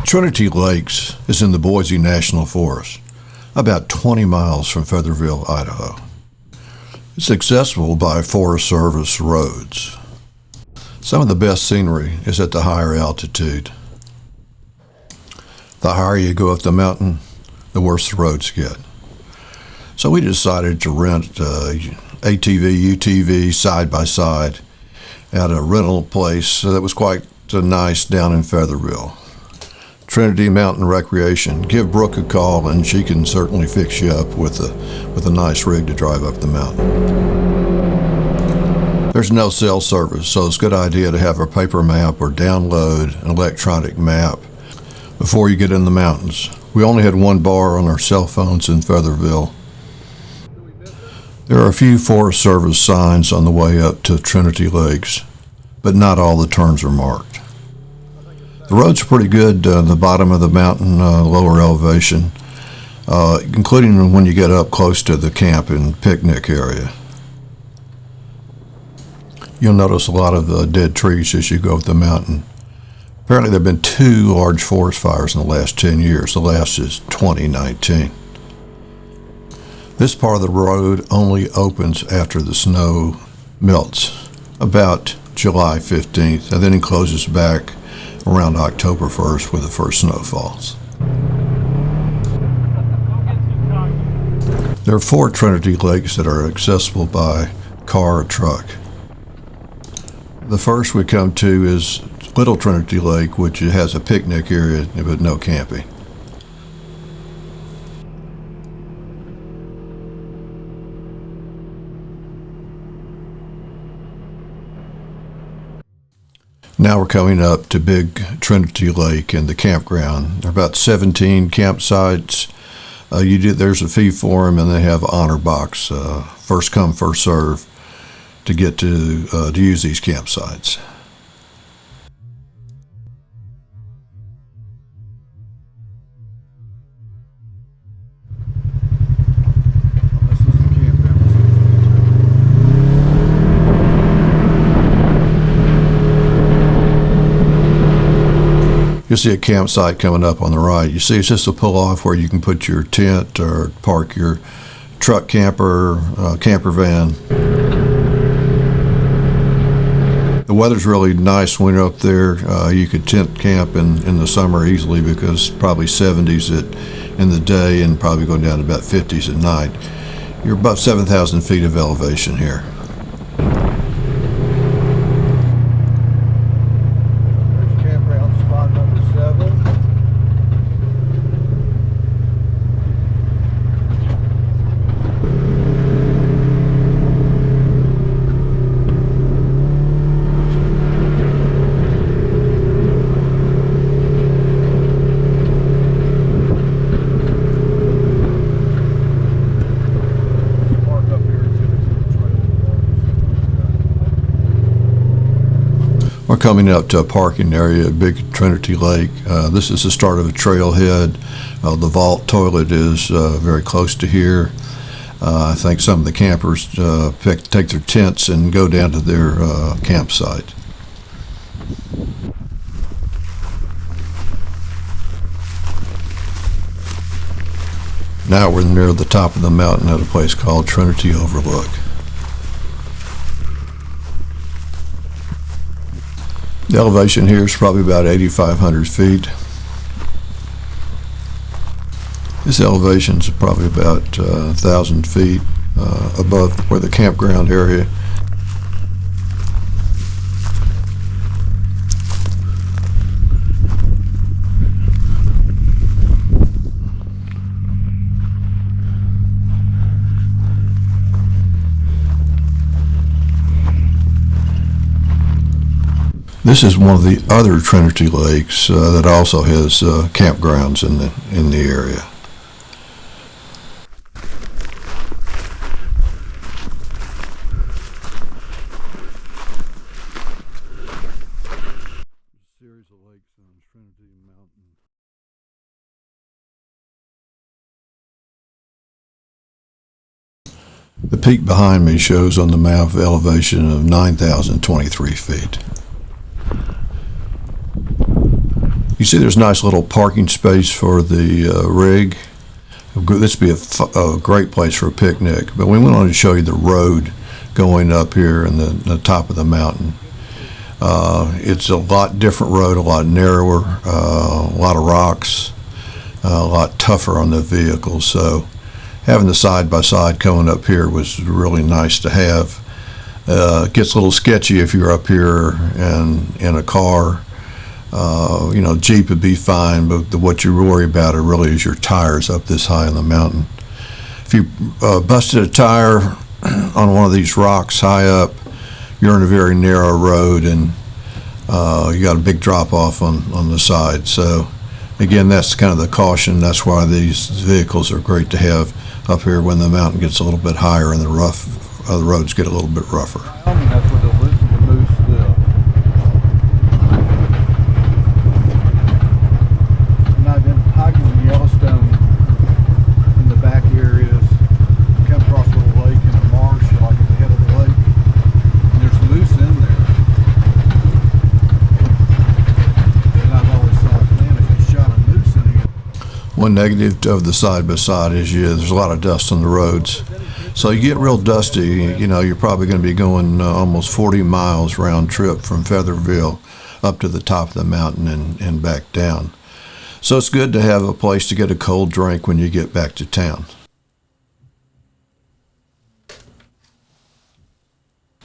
Trinity Lakes is in the Boise National Forest, about 20 miles from Featherville, Idaho. It's accessible by Forest Service roads. Some of the best scenery is at the higher altitude. The higher you go up the mountain, the worse the roads get. So we decided to rent ATV, UTV, side-by-side at a rental place that was quite nice down in Featherville. Trinity Mountain Recreation. Give Brooke a call and she can certainly fix you up with a nice rig to drive up the mountain. There's no cell service, so it's a good idea to have a paper map or download an electronic map before you get in the mountains. We only had one bar on our cell phones in Featherville. There are a few Forest Service signs on the way up to Trinity Lakes, but not all the turns are marked. The roads are pretty good on the bottom of the mountain, lower elevation, including when you get up close to the camp and picnic area. You'll notice a lot of dead trees as you go up the mountain. Apparently there have been 2 large forest fires in the last 10 years. The last is 2019. This part of the road only opens after the snow melts, about July 15th, and then it closes back around October 1st with the first snow falls. There are 4 Trinity Lakes that are accessible by car or truck. The first we come to is Little Trinity Lake, which has a picnic area but no camping. Now we're coming up to Big Trinity Lake and the campground. There are about 17 campsites. There's a fee for them, and they have an honor box, first come, first serve, to get to use these campsites. You'll see a campsite coming up on the right. You see it's just a pull-off where you can put your tent or park your truck camper, camper van. The weather's really nice when you're up there. You could tent camp in the summer easily because probably 70s in the day and probably going down to about 50s at night. You're about 7,000 feet of elevation here. We're coming up to a parking area at Big Trinity Lake. This is the start of a trailhead. The vault toilet is very close to here. I think some of the campers take their tents and go down to their campsite. Now we're near the top of the mountain at a place called Trinity Overlook. The elevation here is probably about 8,500 feet. This elevation is probably about 1,000 feet above where the campground area. This is one of the other Trinity Lakes that also has campgrounds in the area. Series of lakes on Trinity Mountain. The peak behind me shows on the map elevation of 9,023 feet. You see there's a nice little parking space for the rig. This would be a great place for a picnic. But we went on to show you the road going up here in the top of the mountain. It's a lot different road, a lot narrower, a lot of rocks, a lot tougher on the vehicles. So having the side-by-side coming up here was really nice to have. It gets a little sketchy if you're up here and in a car. Jeep would be fine, but what you worry about really is your tires up this high on the mountain. If you busted a tire on one of these rocks high up, you're in a very narrow road, and you got a big drop off on the side. So again, that's kind of the caution. That's why these vehicles are great to have up here when the mountain gets a little bit higher and the roads get a little bit rougher. That's where the moose live. And I've been hiking in Yellowstone in the back areas, come across a little lake and a marsh, like at the head of the lake, and there's moose in there. And I've always thought, man, if you shot a moose in here. One negative of the side-by-side is there's a lot of dust on the roads. So you get real dusty, you're probably going to be going almost 40 miles round trip from Featherville up to the top of the mountain and back down. So it's good to have a place to get a cold drink when you get back to town.